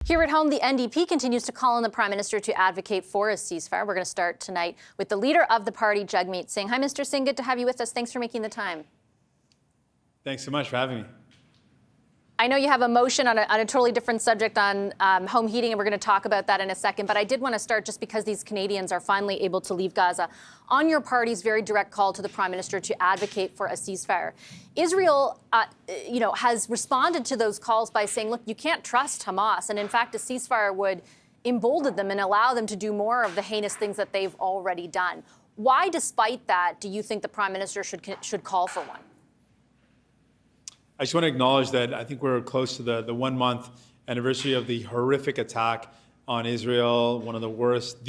Here at home, the NDP continues to call on the Prime Minister to advocate for a ceasefire. We're going to start tonight with the leader of the party, Jagmeet Singh. Hi, Mr. Singh. Good to have you with us. Thanks for making the time. Thanks so much for having me. I know you have a motion on a totally different subject on home heating, and we're going to talk about that in a second. But I did want to start just because these Canadians are finally able to leave Gaza. On your party's very direct call to the Prime Minister to advocate for a ceasefire, Israel, has responded to those calls by saying, look, you can't trust Hamas. And in fact, a ceasefire would embolden them and allow them to do more of the heinous things that they've already done. Why, despite that, do you think the Prime Minister should call for one? I just want to acknowledge that I think we're close to the 1 month anniversary of the horrific attack on Israel, one of the worst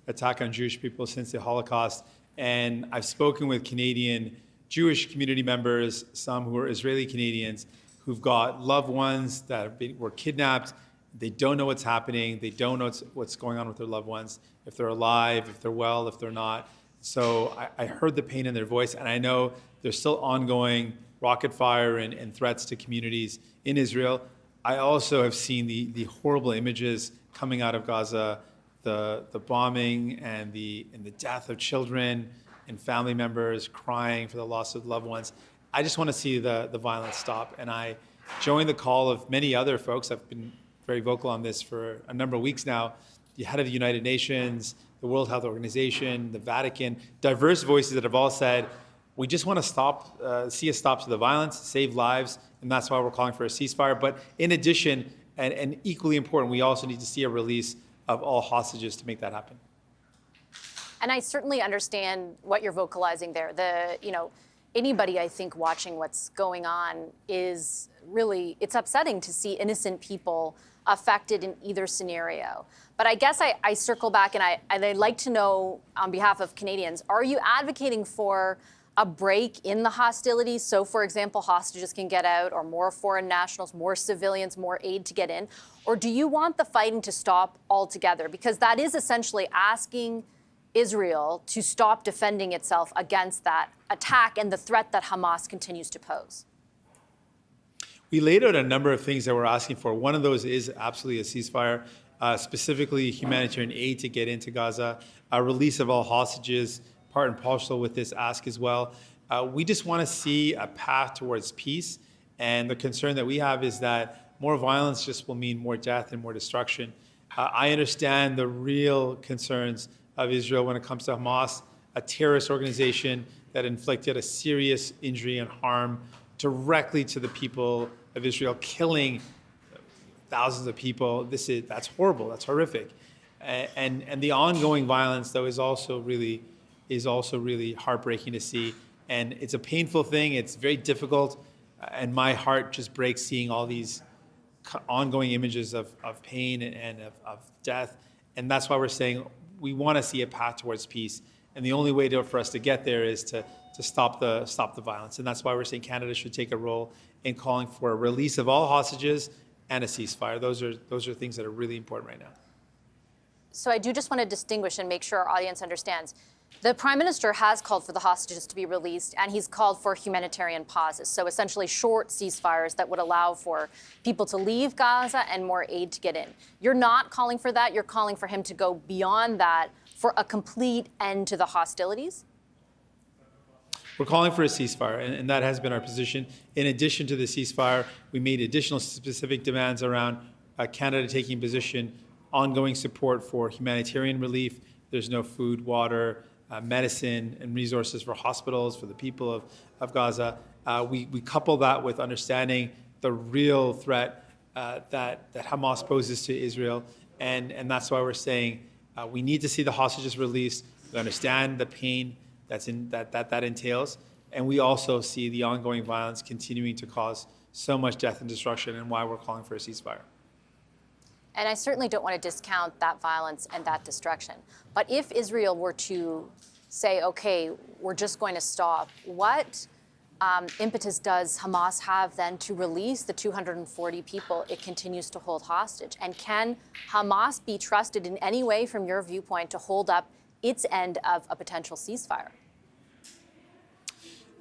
attack on Jewish people since the Holocaust. And I've spoken with Canadian Jewish community members, some who are Israeli Canadians, who've got loved ones that were kidnapped. They don't know what's happening. They don't know what's going on with their loved ones, if they're alive, if they're well, if they're not. So I heard the pain in their voice, and I know there's still ongoing rocket fire and threats to communities in Israel. I also have seen the horrible images coming out of Gaza, the bombing and the death of children and family members crying for the loss of loved ones. I just want to see the violence stop. And I join the call of many other folks. I've been very vocal on this for a number of weeks now. The head of the United Nations, the World Health Organization, the Vatican, diverse voices that have all said, we just want to see a stop to the violence, save lives, and that's why we're calling for a ceasefire. But in addition, and equally important, we also need to see a release of all hostages to make that happen. And I certainly understand what you're vocalizing there. Anybody, I think, watching what's going on is really, it's upsetting to see innocent people affected in either scenario. But I guess I circle back and I'd like to know, on behalf of Canadians, are you advocating for a break in the hostilities? So, for example, hostages can get out, or more foreign nationals, more civilians, more aid to get in? Or do you want the fighting to stop altogether? Because that is essentially asking Israel to stop defending itself against that attack and the threat that Hamas continues to pose. We laid out a number of things that we're asking for. One of those is absolutely a ceasefire, specifically humanitarian aid to get into Gaza, a release of all hostages, part and parcel with this ask as well. We just want to see a path towards peace. And the concern that we have is that more violence just will mean more death and more destruction. I understand the real concerns of Israel when it comes to Hamas, a terrorist organization that inflicted a serious injury and harm directly to the people of Israel, killing thousands of people. That's horrible. That's horrific. And the ongoing violence, though, is also really heartbreaking to see. And it's a painful thing. It's very difficult. And my heart just breaks seeing all these ongoing images of pain and of death. And that's why we're saying we want to see a path towards peace. And the only way for us to get there is to stop the violence. And that's why we're saying Canada should take a role in calling for a release of all hostages and a ceasefire. Those are things that are really important right now. So I do just want to distinguish and make sure our audience understands. The Prime Minister has called for the hostages to be released, and he's called for humanitarian pauses, so essentially short ceasefires that would allow for people to leave Gaza and more aid to get in. You're not calling for that. You're calling for him to go beyond that for a complete end to the hostilities? We're calling for a ceasefire, and that has been our position. In addition to the ceasefire, we made additional specific demands around Canada taking position, ongoing support for humanitarian relief. There's no food, water, medicine, and resources for hospitals, for the people of Gaza. We couple that with understanding the real threat that Hamas poses to Israel, and that's why we're saying we need to see the hostages released. We understand the pain that entails, and we also see the ongoing violence continuing to cause so much death and destruction, and why we're calling for a ceasefire. And I certainly don't want to discount that violence and that destruction. But if Israel were to say, okay, we're just going to stop, what impetus does Hamas have then to release the 240 people it continues to hold hostage? And can Hamas be trusted in any way, from your viewpoint, to hold up its end of a potential ceasefire?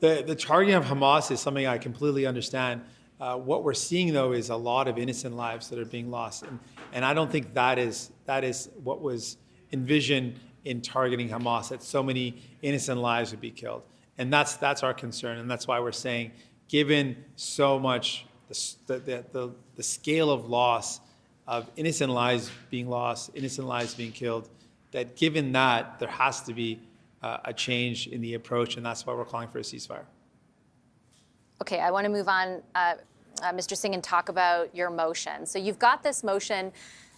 The targeting of Hamas is something I completely understand. What we're seeing, though, is a lot of innocent lives that are being lost. And I don't think that is what was envisioned in targeting Hamas, that so many innocent lives would be killed. And that's our concern. And that's why we're saying, given so much the scale of loss of innocent lives being lost, innocent lives being killed, that given that, there has to be a change in the approach. And that's why we're calling for a ceasefire. Okay, I want to move on, Mr. Singh, and talk about your motion. So you've got this motion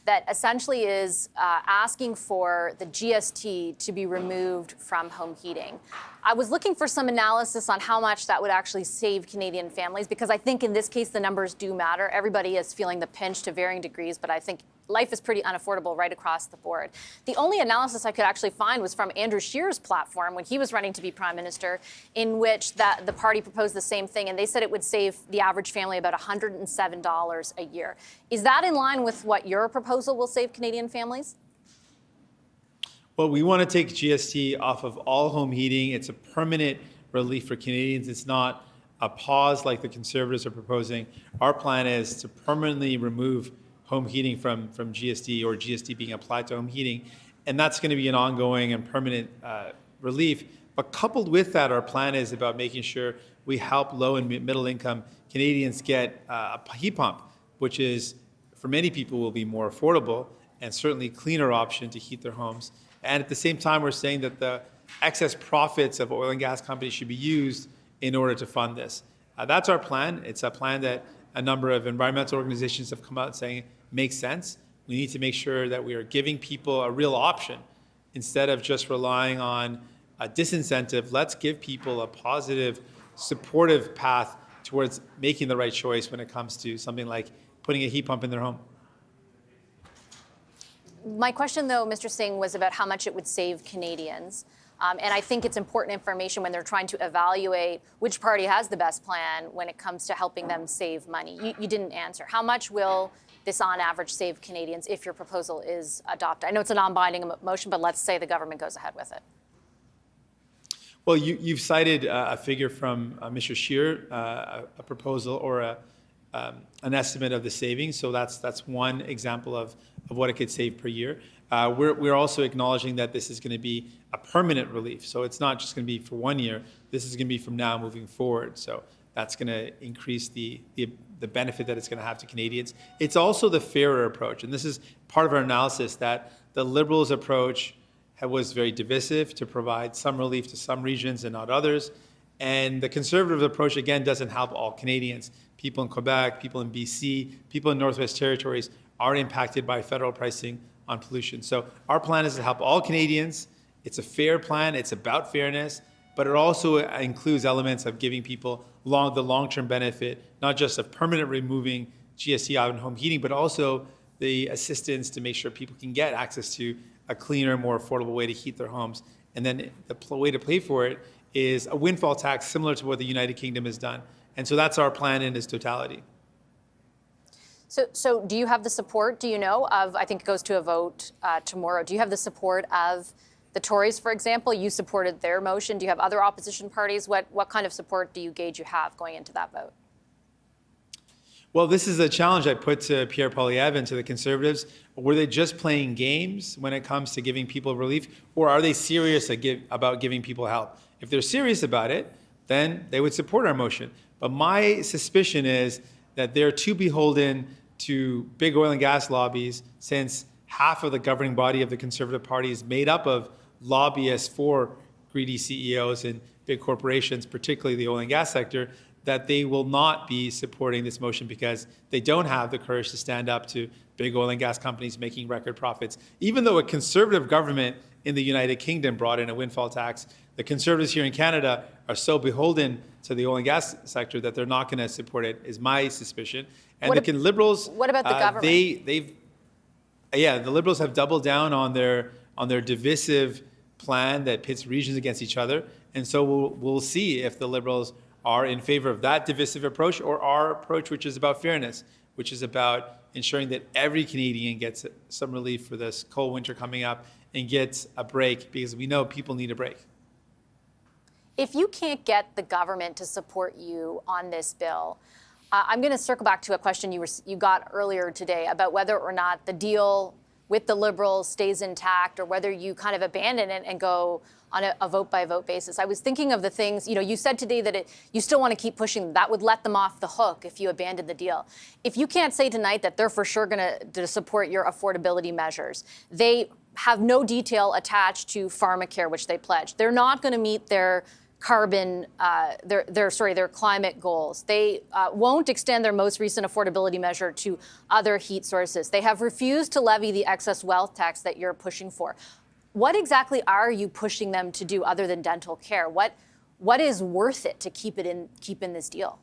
that essentially is asking for the GST to be removed from home heating. I was looking for some analysis on how much that would actually save Canadian families, because I think in this case the numbers do matter. Everybody is feeling the pinch to varying degrees, but I think life is pretty unaffordable right across the board. The only analysis I could actually find was from Andrew Scheer's platform when he was running to be prime minister, in which the party proposed the same thing, and they said it would save the average family about $107 a year. Is that in line with what your proposal will save Canadian families? Well, we want to take GST off of all home heating. It's a permanent relief for Canadians. It's not a pause like the Conservatives are proposing. Our plan is to permanently remove home heating from GST, or GST being applied to home heating. And that's going to be an ongoing and permanent relief. But coupled with that, our plan is about making sure we help low and middle income Canadians get a heat pump, which is, for many people, will be more affordable and certainly cleaner option to heat their homes. And at the same time, we're saying that the excess profits of oil and gas companies should be used in order to fund this. That's our plan. It's a plan that a number of environmental organizations have come out saying makes sense. We need to make sure that we are giving people a real option instead of just relying on a disincentive. Let's give people a positive, supportive path towards making the right choice when it comes to something like putting a heat pump in their home. My question, though, Mr. Singh, was about how much it would save Canadians. And I think it's important information when they're trying to evaluate which party has the best plan when it comes to helping them save money. You didn't answer. How much will this, on average, save Canadians if your proposal is adopted? I know it's a non-binding motion, but let's say the government goes ahead with it. Well, you've cited a figure from Mr. Scheer, a proposal or an estimate of the savings. So that's one example of what it could save per year. We're also acknowledging that this is going to be a permanent relief. So it's not just going to be for 1 year. This is going to be from now moving forward. So that's going to increase the benefit that it's going to have to Canadians. It's also the fairer approach. And this is part of our analysis, that the Liberals' approach was very divisive to provide some relief to some regions and not others. And the Conservative approach, again, doesn't help all Canadians. People in Quebec, people in BC, people in Northwest Territories are impacted by federal pricing on pollution. So our plan is to help all Canadians. It's a fair plan. It's about fairness, but it also includes elements of giving people the long-term benefit, not just of permanent removing GST out in home heating, but also the assistance to make sure people can get access to a cleaner, more affordable way to heat their homes. And then the way to pay for it is a windfall tax similar to what the United Kingdom has done. And so that's our plan in its totality. So do you have the support, do you know, of, I think it goes to a vote tomorrow, do you have the support of the Tories, for example? You supported their motion. Do you have other opposition parties? What kind of support do you gauge you have going into that vote? Well, this is a challenge I put to Pierre Poilievre and to the Conservatives. Were they just playing games when it comes to giving people relief, or are they serious about giving people help? If they're serious about it, then they would support our motion. But my suspicion is that they're too beholden to big oil and gas lobbies, since half of the governing body of the Conservative Party is made up of lobbyists for greedy CEOs and big corporations, particularly the oil and gas sector, that they will not be supporting this motion because they don't have the courage to stand up to big oil and gas companies making record profits. Even though a Conservative government in the United Kingdom brought in a windfall tax, the Conservatives here in Canada are so beholden to the oil and gas sector that they're not going to support it, is my suspicion. And the Liberals, what about the government? The Liberals have doubled down on their divisive plan that pits regions against each other. And so we'll see if the Liberals are in favor of that divisive approach, or our approach, which is about fairness, which is about ensuring that every Canadian gets some relief for this cold winter coming up and gets a break, because we know people need a break. If you can't get the government to support you on this bill, I'm going to circle back to a question you got earlier today about whether or not the deal with the Liberals stays intact or whether you kind of abandon it and go on a vote-by-vote basis. I was thinking of the things, you said today that you still want to keep pushing them. That would let them off the hook if you abandoned the deal. If you can't say tonight that they're for sure going to support your affordability measures, they have no detail attached to pharmacare, which they pledged. They're not going to meet their carbon, their climate goals. They won't extend their most recent affordability measure to other heat sources. They have refused to levy the excess wealth tax that you're pushing for. What exactly are you pushing them to do other than dental care? What is worth it to keep in this deal?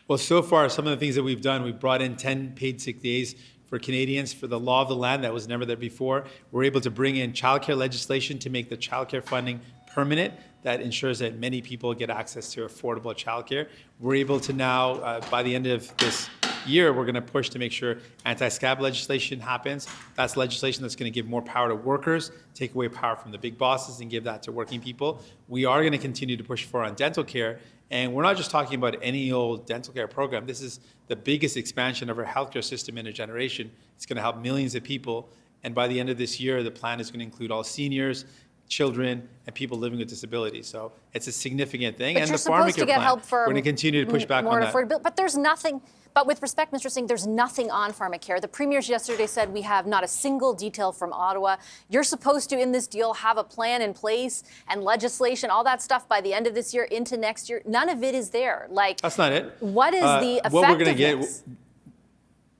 Well, so far, some of the things that we've done, we've brought in 10 paid sick days for Canadians for the law of the land that was never there before. We're able to bring in childcare legislation to make the childcare funding permanent. That ensures that many people get access to affordable childcare. We're able to now, by the end of this year, we're going to push to make sure anti-SCAB legislation happens. That's legislation that's going to give more power to workers, take away power from the big bosses, and give that to working people. We are going to continue to push for on dental care. And we're not just talking about any old dental care program. This is the biggest expansion of our healthcare system in a generation. It's going to help millions of people. And by the end of this year, the plan is going to include all seniors, children, and people living with disabilities. So it's a significant thing. But and you're the supposed to get plan, help for we're going to continue to push back on that. But there's nothing. But with respect, Mr. Singh, there's nothing on pharmacare. The premiers yesterday said we have not a single detail from Ottawa. You're supposed to, in this deal, have a plan in place and legislation, all that stuff by the end of this year into next year. None of it is there. Like, that's not it. What is the effectiveness? What we're going to get,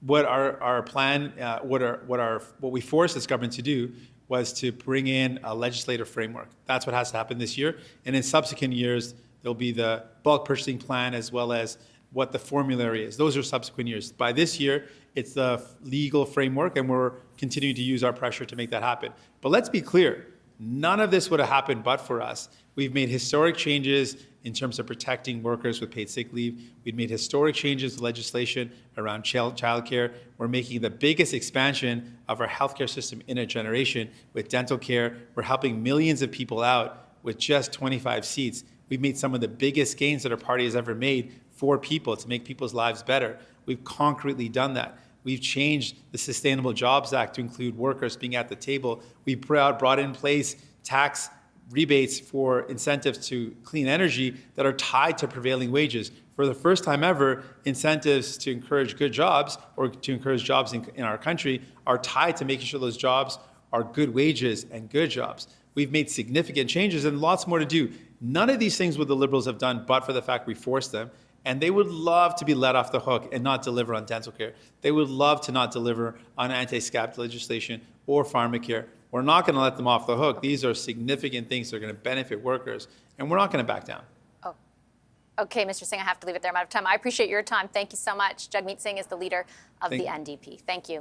what our plan, what we forced this government to do was to bring in a legislative framework. That's what has to happen this year. And in subsequent years, there'll be the bulk purchasing plan as well as what the formulary is. Those are subsequent years. By this year, it's the legal framework, and we're continuing to use our pressure to make that happen. But let's be clear, none of this would have happened but for us. We've made historic changes in terms of protecting workers with paid sick leave. We've made historic changes to legislation around childcare. We're making the biggest expansion of our healthcare system in a generation with dental care. We're helping millions of people out with just 25 seats. We've made some of the biggest gains that our party has ever made for people to make people's lives better. We've concretely done that. We've changed the Sustainable Jobs Act to include workers being at the table. We brought in place tax rebates for incentives to clean energy that are tied to prevailing wages. For the first time ever, incentives to encourage good jobs or to encourage jobs in our country are tied to making sure those jobs are good wages and good jobs. We've made significant changes and lots more to do. None of these things would the Liberals have done but for the fact we forced them. And they would love to be let off the hook and not deliver on dental care. They would love to not deliver on anti-SCAB legislation or pharmacare. We're not going to let them off the hook. These are significant things that are going to benefit workers, and we're not going to back down. Oh, okay, Mr. Singh, I have to leave it there. I'm out of time. I appreciate your time. Thank you so much. Jagmeet Singh is the leader of the NDP. Thank you.